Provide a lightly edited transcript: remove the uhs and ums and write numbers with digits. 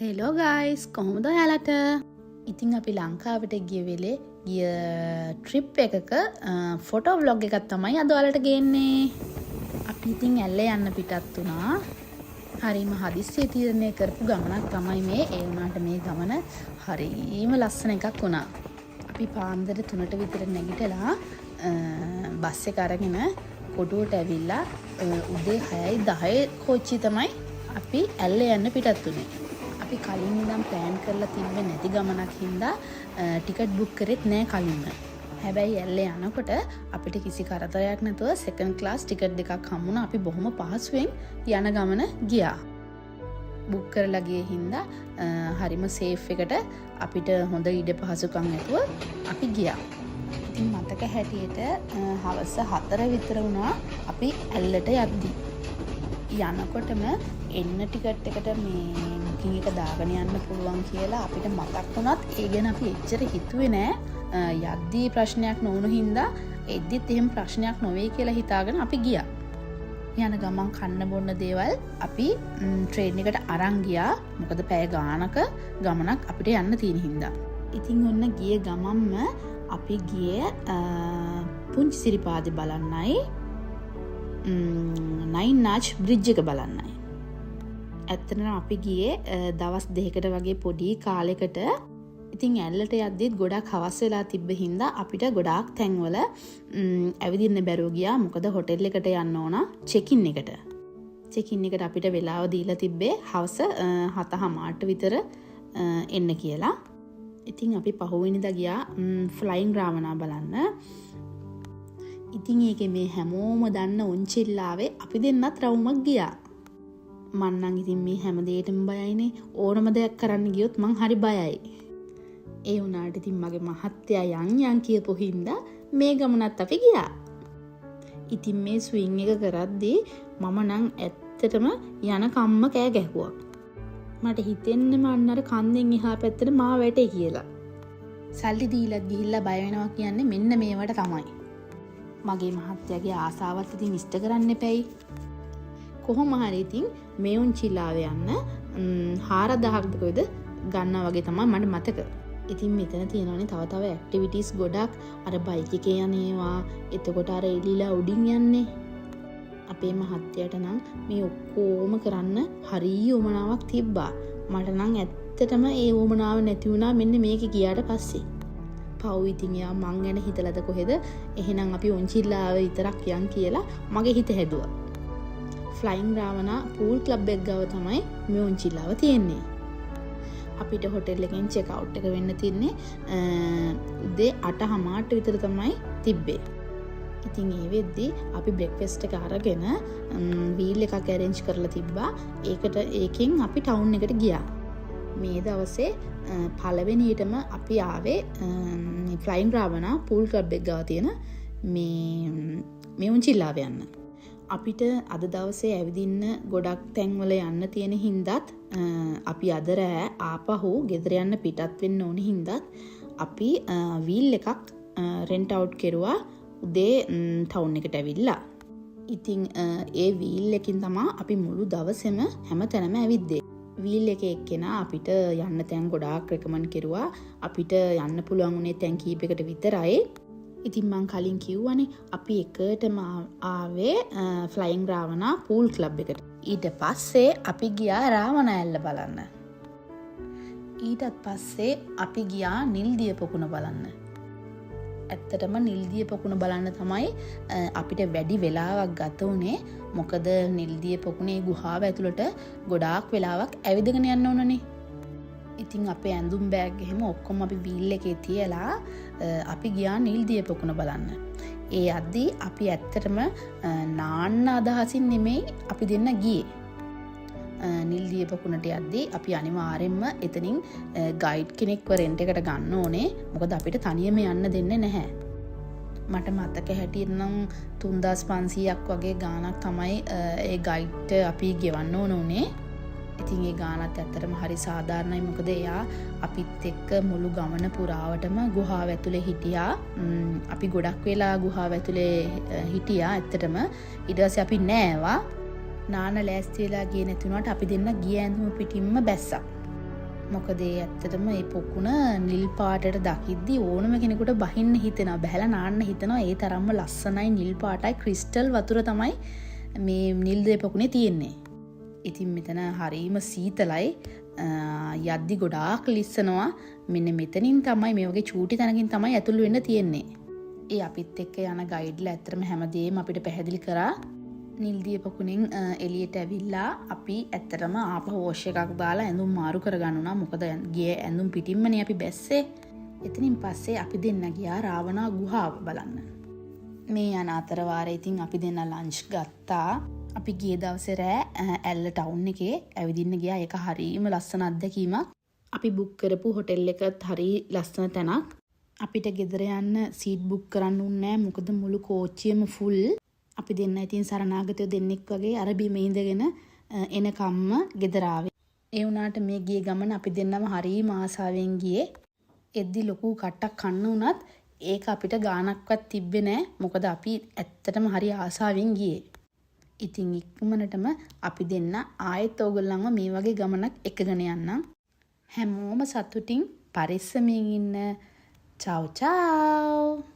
Hello guys කොහොමද ඔයාලට? ඉතින් අපි ලංකාවට ගිය වෙලේ ගිය ට්‍රිප් එකක ෆොටෝ ව්ලොග් එකක් තමයි අද ඔයාලට ගේන්නේ. අපි ඉතින් ඇල්ලේ යන්න පිටත් වුණා. හරිම හදිස්සියේ තීරණය කරපු ගමනක් තමයි මේ. ඒ වුණාට මේ ගමන හරිම ලස්සන එකක් වුණා. අපි පාන්දර 3ට විතර නැගිටලා බස් එක අරගෙන කොටුවට ඇවිල්ලා උදේ 6යි 10 කෝච්චිය තමයි අපි ඇල්ලේ යන්න පිටත් වුණේ. අපි කලින් ඉඳන් ප්ලෑන් කරලා තිබ්බේ නැති ගමනක් හින්දා ටිකට් බුක් කරෙත් නෑ කලින්ම. හැබැයි ඇල්ලේ යනකොට අපිට කිසි කරදරයක් නැතුව සෙකන්ඩ් ක්ලාස් ටිකට් දෙකක් හම්බුණා. අපි බොහොම පහසුවෙන් යන ගමන ගියා. බුක් කරලා ගියේ හින්දා හරිම සේෆ් එකට අපිට හොඳ ඉඩ පහසුකම් ඇතුව අපි ගියා. ඉතින් මතක හැටියට හවස 4 විතර වුණා අපි ඇල්ලට යද්දී. යනකොටම එන්න ටිකට් එකට මේ බුකින් එක දාගෙන යන්න පුළුවන් කියලා අපිට මතක් වුණත් ඒ ගැන අපි එච්චර හිතුවේ නෑ. යද්දී ප්‍රශ්නයක් නොවුණු හින්දා එද්දිත් එහෙම ප්‍රශ්නයක් නොවේ කියලා හිතාගෙන අපි ගියා. යන ගමන් කන්න බොන්න දේවල් අපි ට්‍රේන් එකට අරන් ගියා. මොකද පැය ගානක ගමනක් අපිට යන්න තියෙන හින්දා. ඉතින් ඔන්න ගිය ගමන්ම අපි ගියේ පුංචි සිරිපාදේ බලන්නයි නයින් නාච් බ්‍රිජ් එක බලන්නයි. ඇත්තටම අපි ගියේ දවස් 2කට වගේ පොඩි කාලයකට. ඉතින් ඇල්ලට යද්දිත් ගොඩක් හවස් වෙලා තිබ්බ හින්දා අපිට ගොඩාක් තැන්වල ඇවිදින්න බැරුව ගියා. මොකද හොටෙල් එකට යන්න ඕන චෙකින් එකට. චෙකින් එකට අපිට වෙලාව දීලා තිබ්බේ හවස 7:00 විතර එන්න කියලා. ඉතින් අපි පහුවෙනිදා ගියා ෆ්ලයින් රාවනා බලන්න. ඉතින් ඒකේ මේ හැමෝම දන්න උන්චිල්ලාවේ අපි දෙන්නත් රවුමක් ගියා. මං නම් ඉතින් මේ හැම දෙයකටම බයයිනේ. ඕනම දෙයක් කරන්න ගියොත් මං හරි බයයි. ඒ වුණාට ඉතින් මගේ මහත්තයා යන් කියපු හින්දා මේ ගමනත් අපි ගියා. ඉතින් මේ ස්විං එක කරද්දී මම නම් ඇත්තටම යන කම්ම කෑ ගැහුවා. මට හිතෙන්නම අන්නර කන්දෙන් එහා පැත්තට මා වැටේ කියලා. සල්ලි දීලා ගිහිල්ලා බය වෙනවා කියන්නේ මෙන්න මේවට තමයි. මගේ මහත්තයාගේ ආසාවත් ඉතින් ඉෂ්ට කරන්න එපැයි. කොහොම හරි ඉතින් මේ උන්චිලාව යන්න 4000ක් කොයිද ගන්නවා වගේ තමයි මට මතක. ඉතින් මෙතන තියෙනවානේ තව ඇක්ටිවිටීස් ගොඩක්. අර බයික් එකේ යන්නේවා. එතකොට අර එලිලා උඩින් යන්නේ. අපේ මහත්තයාට නම් මේ ඔක්කොම කරන්න හරිය උමනාවක් තිබ්බා. මට නම් ඇත්තටම ඒ උමනාව නැති වුණා මෙන්න මේක ගියාට පස්සේ. පව් ඉතින් යා මං ගැන හිතලාද කොහෙද? එහෙනම් අපි උන්චිල්ලාව විතරක් යන් කියලා මගේ හිත හැදුවා. ෆ්ලයින් රාවනා පූල් ක්ලබ් එක ගාව තමයි මේ උන්චිල්ලාව තියෙන්නේ. අපිට හොටෙල් එකෙන් චෙක් අවුට් එක වෙන්න තියන්නේ උදේ 8:00 විතර තමයි තිබ්බේ. ඉතින් ඒ වෙද්දී අපි බ්‍රෙක්ෆාස්ට් එක අරගෙන වීල් එකක් ඇරේන්ජ් කරලා තිබ්බා. ඒකෙන් අපි ටවුන් එකට ගියා. මේ දවසේ පළවෙනියටම අපි ආවේ ෆ්ලයින් රාවනා පූල් ක්ලබ් එක ගාව තියෙන මේ උන්චිල්ලාව යන්න. අපිට අද දවසේ ඇවිදින්න ගොඩක් තැන්වල යන්න තියෙන හින්දාත් අපි අද රෑ ආපහු ගෙදර යන්න පිටත් වෙන්න ඕන හින්දාත් අපි වීල් එකක් රෙන්ට් අවුට් කෙරුවා උදේ ටවුන් එකට ඇවිල්ලා. ඉතින් ඒ වීල් එකකින් තමයි අපි මුළු දවසෙම හැමතැනම ඇවිද්දේ. වීල් එකේ එක්කෙනා අපිට යන්න තැන් ගොඩාක් රෙකමන්ඩ් කෙරුවා. අපිට යන්න පුළුවන් උනේ තැන් කීපයකට විතරයි. ඉතින් මං කලින් කිව්වනේ අපි එකටම ආවේ ෆ්ලයින් රාවනා පූල් ක්ලබ් එකට. ඊට පස්සේ අපි ගියා රාවනා ඇල්ල බලන්න. ඊටත් පස්සේ අපි ගියා නිල්දිය පොකුණ බලන්න. ඇත්තටම නිල්දිය පොකුණ බලන්න තමයි අපිට වැඩි වෙලාවක් ගත වුණේ. මොකද නිල්දිය පොකුණේ ගුහාව ඇතුළට ගොඩාක් වෙලාවක් ඇවිදගෙන යන්න ඕනනේ. ඉතින් අපේ ඇඳුම් බෑග් එහෙම ඔක්කොම අපි වීල් එකේ තියලා අපි ගියා නිල්දිය පොකුණ බලන්න. ඒ අද්දී අපි ඇත්තටම නාන්න අදහසින් නෙමෙයි අපි දෙන්න ගියේ. නිල්දිය පොකුණට යද්දී අපි අනිවාර්යෙන්ම එතනින් ගයිඩ් කෙනෙක්ව රෙන්ට් එකට ගන්න ඕනේ. මොකද අපිට තනියම යන්න දෙන්නේ නැහැ. මට මතක හැටියට නම් 3500ක් වගේ ගාණක් තමයි ඒ ගයිඩ්ට අපි ගෙවන්න ඕන උනේ. ඉතින් ඒ ගාණත් ඇත්තටම හරි සාධාරණයි. මොකද එයා අපිත් එක්ක මුළු ගමන පුරාවටම ගුහාව ඇතුලේ හිටියා. අපි ගොඩක් වෙලා ගුහාව ඇතුලේ හිටියා ඇත්තටම. ඊට පස්සේ අපි නෑවා. නාන ලෑස්ති වෙලා ගියේ නැති වුණාට අපි දෙන්න ගිය ඇඳුම පිටින්ම බැස්සා. මොකද ඇත්තටම ඒ පොකුණ නිල් පාටට දකිද්දි ඕනම කෙනෙකුට බහින්න හිතෙනවා, බහැලා නාන්න හිතෙනවා. ඒ තරම්ම ලස්සනයි, නිල් පාටයි, ක්‍රිස්ටල් වතුර තමයි මේ නිල් දේ පොකුණේ තියෙන්නේ. ඉතින් මෙතන හරීම සීතලයි, යද්දි ගොඩාක් ලිස්සනවා. මෙන්න මෙතනින් තමයි, මේ වගේ චූටි තැනකින් තමයි ඇතුල් වෙන්න තියෙන්නේ. ඒ අපිත් එක්ක යන ගයිඩ්ලා ඇත්තටම හැමදේම අපිට පැහැදිලි කරා. නිල්දිය පොකුණෙන් එළියට ඇවිල්ලා අපි ඇත්තටම ආපහු වොෂ් එකක් දාලා ඇඳුම් මාරු කරගන්න උනා. මොකද ගියේ ඇඳුම් පිටින්මනේ අපි බැස්සේ. එතනින් පස්සේ අපි දෙන්න ගියා රාවණා ගුහාව බලන්න. මේ යන අතර වාරේ ඉතින් අපි දෙන්න ලන්ච් ගත්තා. අපි ගිය දවසේ රෑ ඇල්ල ටවුන් එකේ ඇවිදින්න ගියා. ඒක හරියම ලස්සන අත්දැකීමක්. අපි බුක් කරපු හොටෙල් එකත් හරි ලස්සන තැනක්. අපිට ගෙදර යන්න සීට් බුක් කරන්න උන්නේ නැහැ. මොකද මුළු කෝච්චියම ෆුල්. අපි දෙන්න ඉතින් සරණාගතයෝ දෙන්නෙක් වගේ අර බිම ඉඳගෙන එනකම්ම ගෙදර ආවේ. ඒ වුණාට මේ ගිය ගමන අපි දෙන්නම හරිම ආසාවෙන් ගියේ. එද්දි ලොකු කට්ටක් කන්න උනත් ඒක අපිට ගානක්වත් තිබ්බේ නැහැ. මොකද අපි ඇත්තටම හරි ආසාවෙන් ගියේ. ඉතින් ඉක්මනටම අපි දෙන්න ආයෙත් ඕගොල්ලන්ව මේ වගේ ගමනක් එකගෙන යන්නම්. හැමෝම සතුටින් පරිස්සමින් ඉන්න. චාව් චාව්.